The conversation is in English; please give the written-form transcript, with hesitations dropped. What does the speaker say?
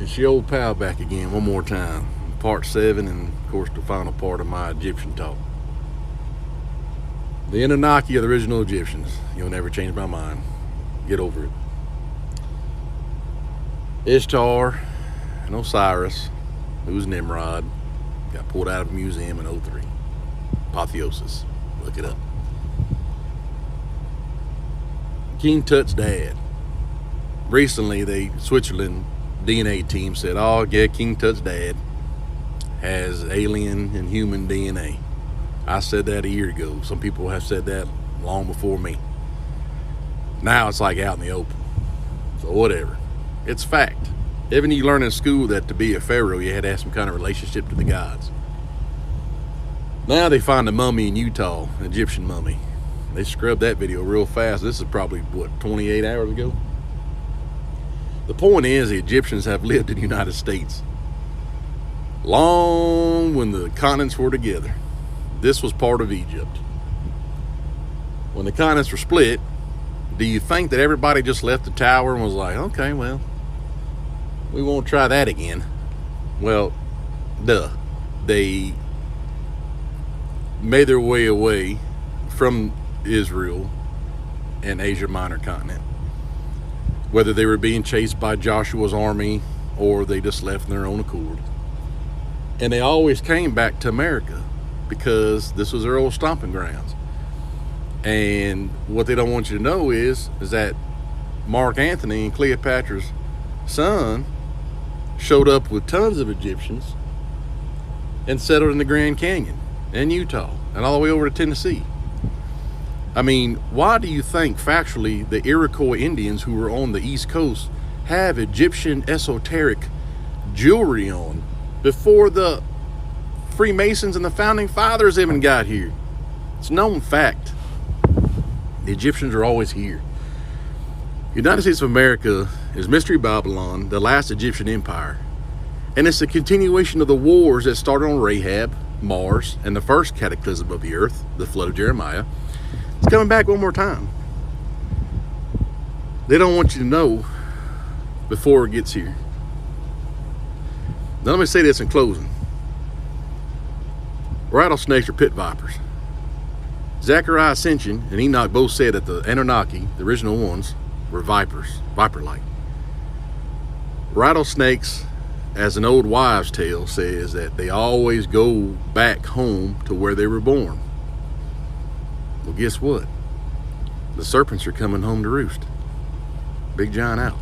It's your old pal back again one more time. Part 7 and of course the final part of my Egyptian talk. The Anunnaki are the original Egyptians. You'll never change my mind. Get over it. Ishtar and Osiris, who's Nimrod, got pulled out of a museum in 03. Apotheosis. Look it up. King Tut's dad. Recently, the Switzerland DNA team said, oh, yeah, King Tut's dad has alien and human DNA. I said that a year ago. Some people have said that long before me. Now it's like out in the open. So whatever. It's fact. Even you learn in school that to be a pharaoh, you had to have some kind of relationship to the gods. Now they find a mummy in Utah, an Egyptian mummy. They scrubbed that video real fast. This is probably, what, 28 hours ago? The point is, the Egyptians have lived in the United States long when the continents were together. This was part of Egypt. When the continents were split, do you think that everybody just left the tower and was like, okay, well, we won't try that again? Well, duh. They made their way away from Israel and Asia Minor continent. Whether they were being chased by Joshua's army or they just left on their own accord. And they always came back to America because this was their old stomping grounds. And what they don't want you to know is that Mark Antony and Cleopatra's son showed up with tons of Egyptians and settled in the Grand Canyon and Utah and all the way over to Tennessee. I mean, why do you think factually the Iroquois Indians who were on the East Coast have Egyptian esoteric jewelry on before the Freemasons and the Founding Fathers even got here? It's known fact. The Egyptians are always here. United States of America is Mystery Babylon, the last Egyptian empire. And it's a continuation of the wars that started on Rahab, Mars, and the first cataclysm of the earth, the flood of Jeremiah. It's coming back one more time. They don't want you to know before it gets here. Now let me say this in closing. Rattlesnakes are pit vipers. Zechariah Ascension and Enoch both said that the Anunnaki, the original ones, were vipers, viper-like. Rattlesnakes, as an old wives' tale says, that they always go back home to where they were born. Well, guess what? The serpents are coming home to roost. Big John out.